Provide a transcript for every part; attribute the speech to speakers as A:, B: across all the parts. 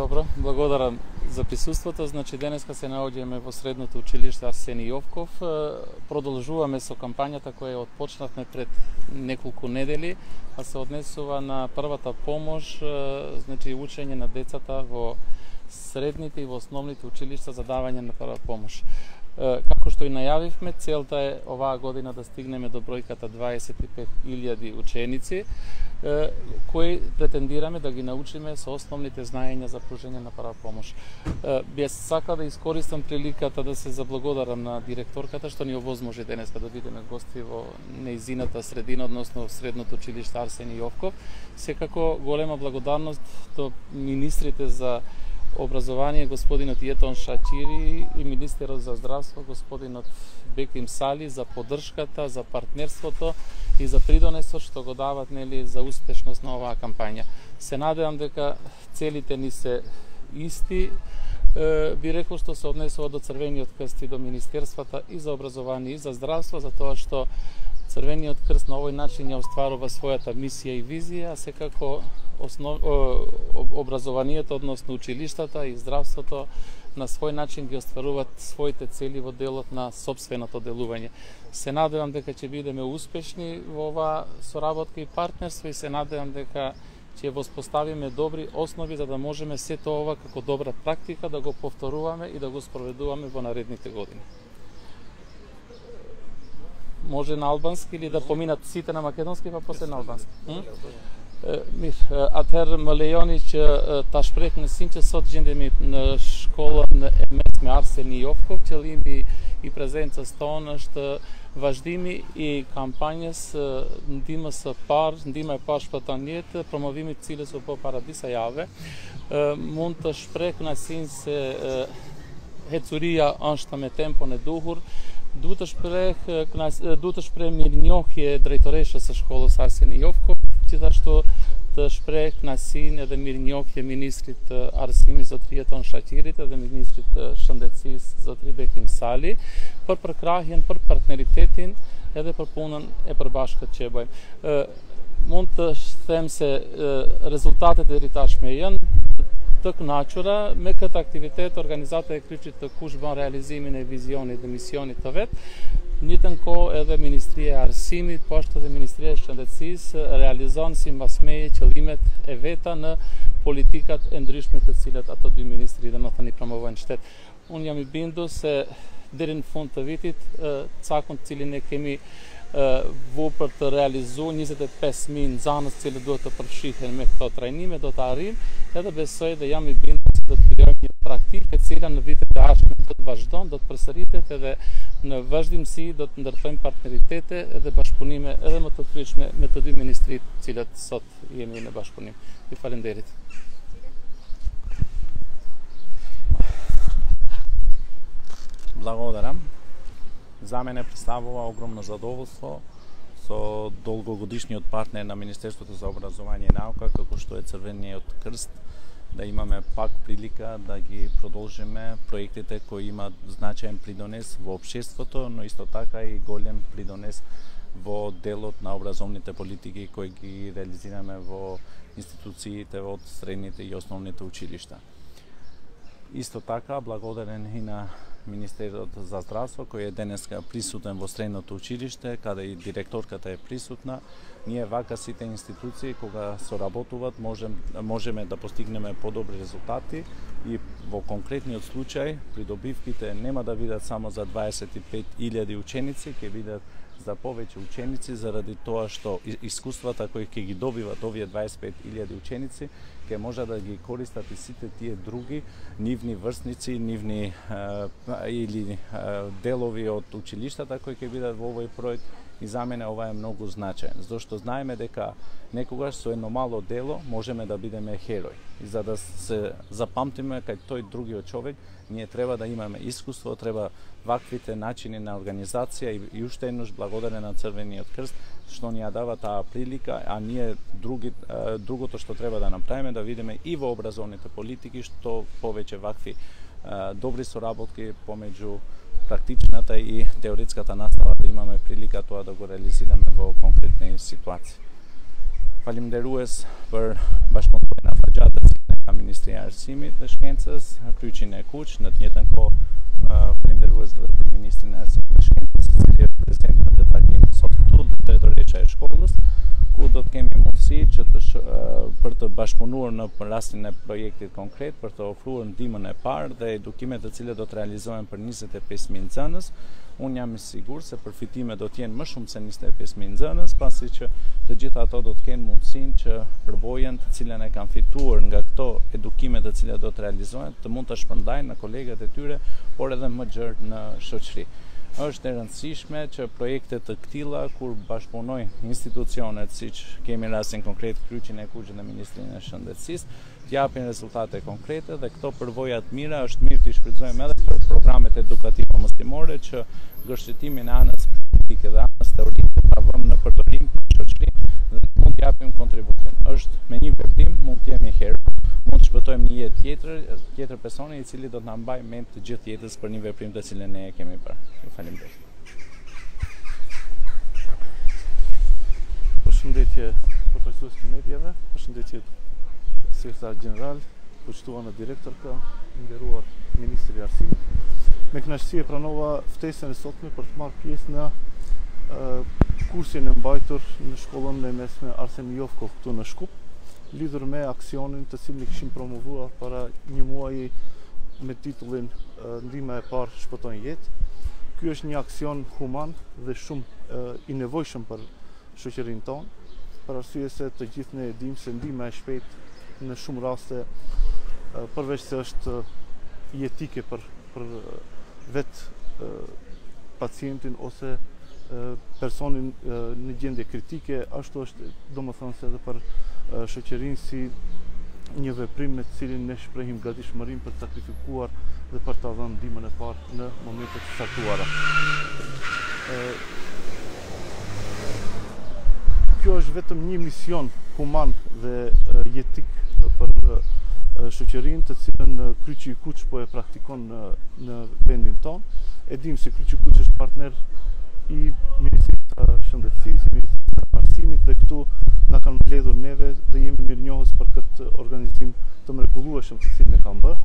A: Добро, благодарам за присуството. Значи денеска се наоѓаме во средното училиште Арсени Јовков. Продолжуваме со кампањата која отпочнавме пред неколку недели, а се однесува на првата помош, значи учење на децата во средните и во основните училишта за давање на прва помош. Како што и најавивме, целта е оваа година да стигнеме до бројката 25.000 ученици, кои претендираме да ги научиме со основните знаења за пружење на прва помош. Без сака да искористам приликата да се заблагодарам на директорката што ни овозможи денеска да бидеме гости во нејзината средина, односно средното училиште Арсени Јовков. Секако голема благодарност до министрите за образование господинот Јетон Шачири и министерот за здравство господинот Беким Сали за поддршката, за партнерството и за придонесот што го дават за успешност на оваа кампања. Се надевам дека целите ни се исти, би рекол што се однесува до Црвениот крст и до министерствата и за образование и за здравство, за тоа што Црвениот крст на овој начин ја остварува својата мисија и визија, а секако образованието, односно училиштата и здравството на свој начин ги остваруваат своите цели во делот на сопственото делување. Се надевам дека ќе бидеме успешни во оваа соработка и партнерство и се надевам дека ќе воспоставиме добри основи за да можеме сето ова како добра практика да го повторуваме и да го спроведуваме во наредните години. Може на албански или да поминат сите на македонски, па после на албански? Atëherë më lejoni që ta shpreh në sin që sot gjendemi në shkollën e mesme Arseni Јовков. Qëllimi i prezencës tonë është vazhdimi i kampanjës ndihmës së parë, ndihma e parë shpëton jetë, promovimi të cilës u bë para disa javë. Mund të shpreh kënaqësinë se hecuria është me tempon e duhur. Duhet të shpreh mirënjohje drejtoreshës së shkollës Arseni Јовkov, gjithashtu të shpreh kënaqësinë edhe mirënjohje ministrit të arsimit zotri Jeton Shaqirit edhe ministrit të shëndetësisë zotri Bekim Sali për përkrahjen, për partneritetin edhe për punën e përbashkët që e bëjmë. Mund të them se rezultatet e ritashme janë të kënaqura. Me këtë aktivitet organizata e Kryqit të Kush bën realizimin e vizionit dhe misionit të vet. Njëtën kohë edhe Ministria e Arsimit, po ashtu edhe Ministria e Shëndetësisë realizon sipas meje qëllimet e veta në politikat e ndryshme të cilat ato dy ministri domethënë i promovojnë shtet. Unë jam i bindur se deri në fund të vitit cakun të cilin e kemi vu për të realizuar 25.000 nxënës që duhet të përfshihen me këto trajnime do të arrijmë, edhe besoj dhe jam i bindur se do të krijojmë një praktikë e cila në vitet e ardhshme do të vazhdon, do të përsëritet edhe në vazhdimsi do të ndërtojmë partneritete edhe bashkëpunime edhe më të fryshme me të dy ministrit të cilët sot jemi në bashkëpunim. Ju falenderit.
B: Благодарам. За мене представува огромно задоволство со долгогодишниот партнер на Министерството за образование и наука, како што е Црвениот крст, да имаме пак прилика да ги продолжиме проектите кои имаат значаен придонес во општеството, но исто така и голем придонес во делот на образовните политики кои ги реализираме во институциите од средните и основните училишта. Исто така, благодарен и на Министерот за здравство, кој е денеска присутен во средното училиште, каде и директорката е присутна. Ние вака сите институции, кога соработуваат, можеме да постигнеме подобри резултати и во конкретниот случај, придобивките нема да бидат само за 25.000 ученици, ќе бидат за повеќе ученици, заради тоа што искуствата кои ќе ги добиват овие 25.000 ученици, ќе може да ги користат и сите тие други нивни врсници, нивни или делови од училиштата кои ќе бидат во овој проект. И за мене ова е многу значаен, зашто знаеме дека некогаш со едно мало дело можеме да бидеме херои. И за да се запамтиме кај тој другиот човек, ние треба да имаме искуство, треба ваквите начини на организација и уште еднаш благодарен на Црвениот крст што ни ја дава таа прилика, а ние другото што треба да направиме да видиме и во образовните политики што повеќе вакви добри соработки помеѓу практичната и теоретската настава да имаме прилика тоа да го реализираме во конкретни ситуации. Faleminderues për bashkëpunën e Faxhatit, nga Ministria e Arsimit dhe Shkencës, Kryqin e Kuq, në të njëjtën kohë falenderues edhe për Ministrin e Arsimit dhe Shkencës, i cili është prezent në këtë takim sot këtu, dhe drejtoreja e shkollës, ku do të kemi mundësi që për të bashkëpunuar në rastin e projektit konkret, për të ofruar ndihmën e parë dhe edukimet të cilat do të realizohen për 25.000 nxënës. Unë jam i sigurt se përfitimet do të jenë më shumë se 25.000 nxënës, pasi që të gjitha ato do të kenë mundësinë që përvojën të cilën e kanë fituar nga këto edukime të cilat do të realizohen të mund të shpërndajnë në kolegat e tyre, por edhe më gjerë në shoqëri. Është e rëndësishme që projekte të këtilla, kur bashkëpunojnë institucionet, siç kemi rastin konkret Kryqin e Kuq dhe Ministrinë e Shëndetësisë, të japin rezultate konkrete dhe këto përvoja të mira është mirë të shfrytëzojmë edhe për programet edukative moslimore që gërshëtimin e anës praktike dhe anës teorike ta vëmë në përdorim për shoqërinë dhe mund të japim kontributin. Është me një veprim mund të jemi hero, mund të shpëtojmë një jetë tjetër personi i cili do të na mbajë mend të gjithë jetës për një veprim të cilën ne e kemi bërë. Ju faleminderit.
C: Përshëndetje përfaqësues të mediave, përshëndetje sekretar general, poqtuara direktorka, nderuar ministri i Arsimit. Me kënaqësi e pranova ftesën e sotme për të marrë pjesë në kursin e mbajtur në shkollën e mesme Arsen Jovkov këtu në Shkup, lidhur me aksionin të cilin e kishim promovuar para një muaji me titullin Ndihma e parë shpëton jetë. Ky është një aksion human dhe shumë i nevojshëm për shoqërinë tonë, për arsye se të gjithë ne e dimë se ndihma e shpejtë në shumë raste, përveç se është jetike për vetë pacientin ose personin në gjendje kritike, ashtu është domethënëse edhe për shoqërinë si një veprim me të cilin ne shprehim gatishmërinë për të sakrifikuar dhe për të dhënë ndihmën e parë në momentet e caktuara. Kjo është vetëm një mision human dhe jetik për shoqërinë të cilën Kryqi i Kuq po e praktikon në vendin tonë. E dim se Kryqi i Kuq është partner i Ministrisë të Shëndetësisë, Ministrisë të Arsimit dhe këtu na kanë mbledhur neve dhe jemi mirënjohës për këtë organizim të mrekullueshëm të cilin e kanë bërë.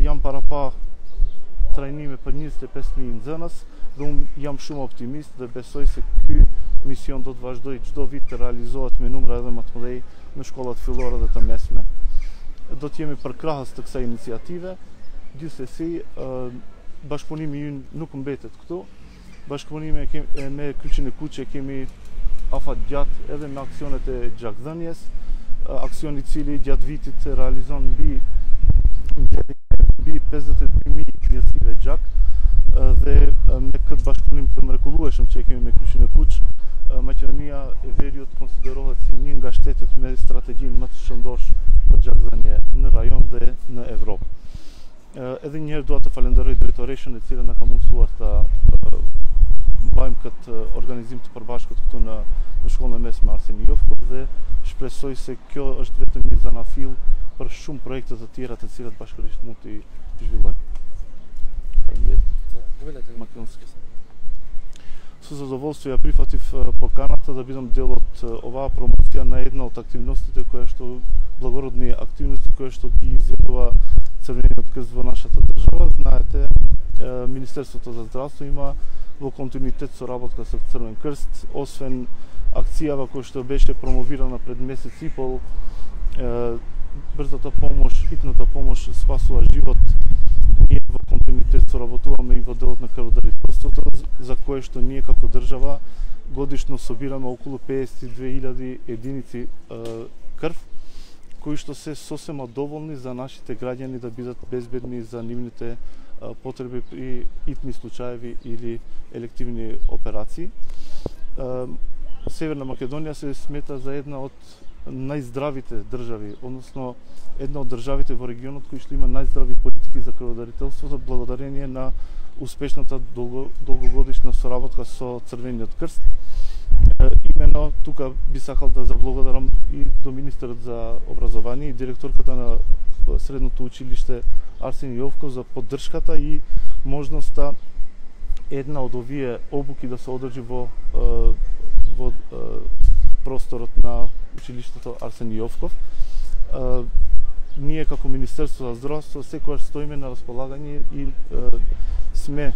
C: Jam parapa trajnime për 25.000 nxënës dhe unë jam shumë optimist dhe besoj se ky mision do të vazhdojë çdo vit të realizohet me numra edhe më të mëdhej në shkollat fillore dhe të mesme. Do të jemi përkrahës të kësaj iniciative, gjithsesi bashkëpunimi ynë nuk mbetet këtu. Bashkëpunimi me Kryqin e Kuq kemi afat gjatë edhe me aksionet e gjakdhënies, aksion i cili gjatë vitit realizon mbi 52.000 mjedive gjak dhe me këtë bashkëpunim të mrekullueshëm që kemi me Kryqin e Kuq, Maqedonia e Veriut konsiderohet si një nga shtetet me strategjinë më të shëndosh për gjakdhënie në rajon dhe në Evropë. Edhe një herë dua të falenderoj drejtoreshën e cila na ka mundësuar të bëjmë këtë organizim të përbashkët këtu në shkollën e mesme Arsen Jovkov dhe shpresoj se kjo është vetëm një zanafill për shumë projekte të tjera të cilat bashkërisht mund të zhvillojmë. Faleminderit. Со задоволство ја прифатив поканата да бидам дел од оваа промоција на една од активностите која што благородни активности која што ги изведува Црвениот крст во нашата држава. Знаете, Министерството за здравство има во континуитет соработка со Црвен крст, освен акцијава која што беше промовирана пред месец и пол, брзата помош, хитната помош спасува живот. Ние во континуитет соработуваме и во делот на крводарителството, за кое што ние како држава годишно собираме околу 52.000 единици крв, кои што се сосема доволни за нашите граѓани да бидат безбедни за нивните потреби при итни случаеви или елективни операции. Северна Македонија се смета за една од најздравите држави, односно една од државите во регионот кои што има најздрави политики за крводарителството, благодарение на успешната долгогодишна соработка со Црвениот крст. Именно тука би сакал да заблагодарам и до министерот за образование и директорката на средното училиште Арсен Јовков за поддршката и можноста една од овие обуки да се одржи во просторот на училиштето Арсен Јовков. ние како Министерство за здравство секогаш стоиме на располагање и сме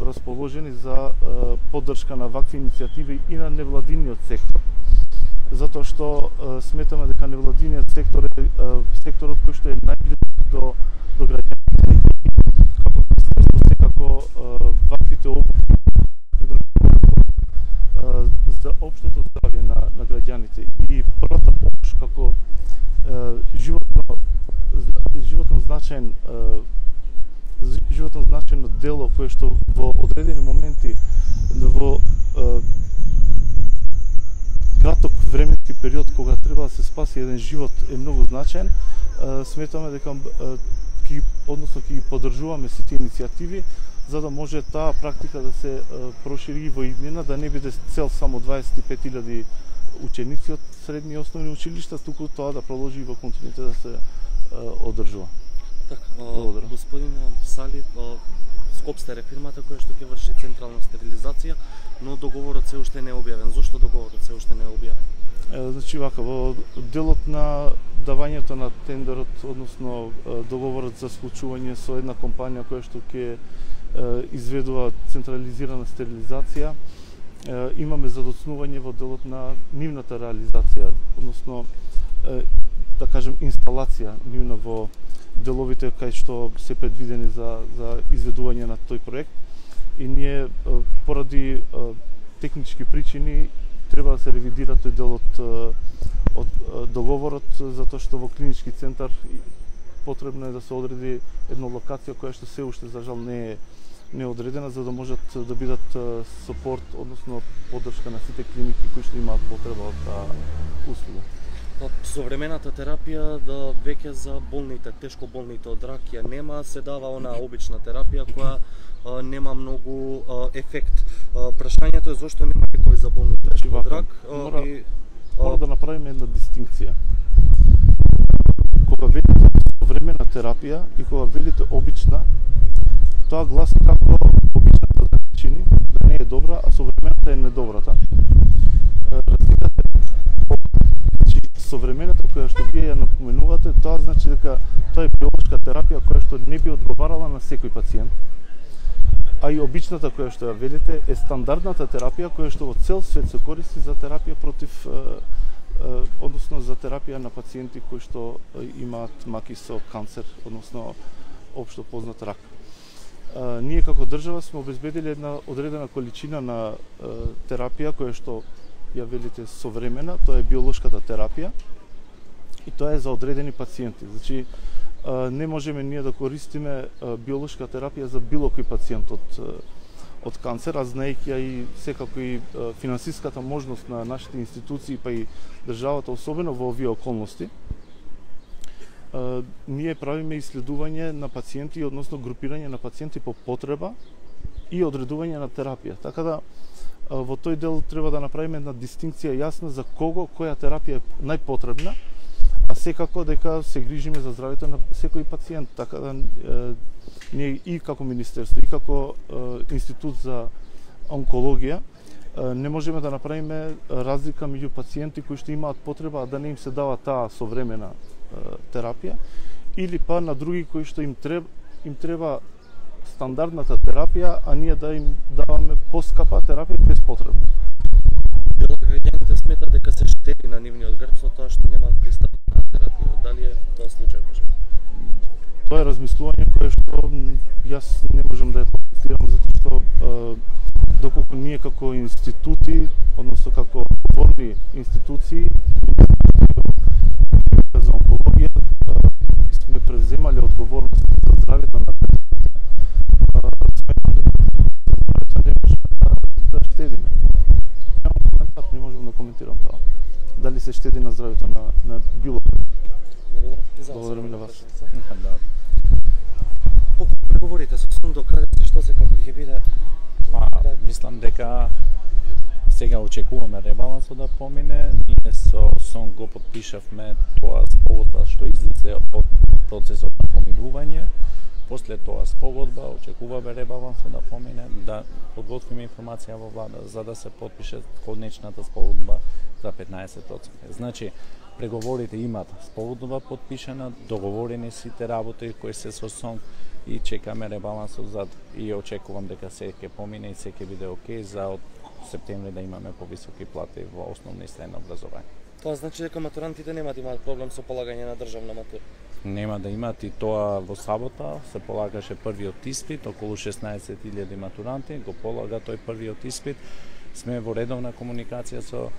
C: расположени за поддршка на вакви иницијативи и на невладиниот сектор. Затоа што сметаме дека невладиниот сектор е секторот кој што е најблизок до граѓаните. Секако ваквите обуки за општото здравје на граѓаните и првата помош како животно значајно дело кое што во одредени моменти во краток временски период кога треба да се спаси еден живот е многу значаен. Сметаме дека ќе ги поддржуваме сите иницијативи за да може таа практика да се прошири во иднина, да не биде цел само 25.000 ученици од средни и основни училишта, туку тоа да продолжи во континуитет да се одржува.
D: Така, господин Сали, Скопстер е фирмата која што ќе врши централна стерилизација, но договорот се уште не е објавен. Зошто договорот се уште не е објавен?
C: Значи вака, во делот на давањето на тендерот, односно договорот за склучување со една компанија која што ќе изведува централизирана стерилизација, имаме задоцнување во делот на нивната реализација, односно да кажем инсталација нивна во деловите кај што се предвидени за изведување на тој проект. И ние поради технички причини треба да се ревидира тој дел од договорот, затоа што во клинички центар потребно е да се одреди една локација која што се уште за жал не е одредена, за да можат да бидат сапорт, односно поддршка на сите клиники кои што имаат потреба од таа услуга.
D: Современата терапија веќе за болните, тешко болните од рак ја нема, се дава онаа обична терапија која нема многу ефект. Прашањето е зошто нема некој за болните од рак?
C: Мора да направиме една дистинкција. Кога велите современа терапија и кога велите обична, тоа гласи како обичната да чини, да не е добра, а современата е недобрата. Разликата е современата која што вие ја напоменувате, тоа значи дека тоа е биолошка терапија која што не би одговарала на секој пациент. А и обичната која што ја велите е стандардната терапија која што во цел свет се користи за терапија против односно за терапија на пациенти кои што имаат маки со канцер, односно општо познат рак. Ние како држава сме обезбедили една одредена количина на терапија која што ја велите современа, тоа е биолошката терапија и тоа е за одредени пациенти. Значи не можеме ние да користиме биолошка терапија за било кој пациент од канцер, а знаејќи ја и секако и финансиската можност на нашите институции, па и државата, особено во овие околности, ние правиме исследување на пациенти, односно групирање на пациенти по потреба и одредување на терапија. Така да во тој дел треба да направиме една дистинкција јасна за кого која терапија е најпотребна, а секако дека се грижиме за здравјето на секој пациент. Така да ние и како Министерство, и како Институт за онкологија не можеме да направиме разлика меѓу пациенти кои што имаат потреба, а да не им се дава таа современа терапија, или па на други кои што им треба стандардната терапија, а ние да им даваме поскапа терапија без потребно.
D: Дел од граѓаните сметат дека се штеди на нивниот грб со тоа што немаат пристап на терапија. Дали е тоа случај може?
C: Тоа е размислување кое што јас не можам да ја коментирам, затоа што доколку ние како институти, односно како одговорни институции за онкологија сме превземале одговорност за здравјето на не можеме да штедиме. Немам коментар, не можам да коментирам тоа. Дали се штеди на здравјето на било кој. Благодарам и на вас.
D: Преговорите со СУН докаде што се како ќе биде?
B: Мислам дека сега очекуваме ребалансот да помине. Ние со СОН го подпишавме тоа спогодба што излезе од процесот на помирување. После тоа спогодба очекуваме ребалансот да помине, да подготвиме информација во влада за да се подпише конечната спогодба за 15%. Значи, преговорите имаат спогодба подпишана, договорени сите работи кои се со СОНК и чекаме ребалансот и очекувам дека се ќе помине и се ќе биде окей за од септември да имаме повисоки плати во основно и средно образование.
D: Тоа значи дека матурантите нема да имаат проблем со полагање на државна матура.
B: Нема да имаат и тоа во сабота се полагаше првиот испит, околу 16.000 матуранти го полага тој првиот испит. Сме во редовна комуникација со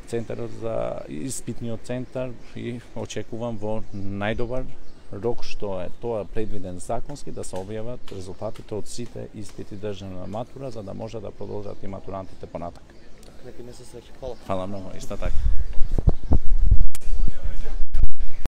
B: центарот за испитниот центар и очекувам во најдобар рок што е тоа предвиден законски да се објават резултатите од сите испити државна матура за да може да продолжат и матурантите понатак.
D: Нека не се среќа. Фала.
B: Фала многу, исто така.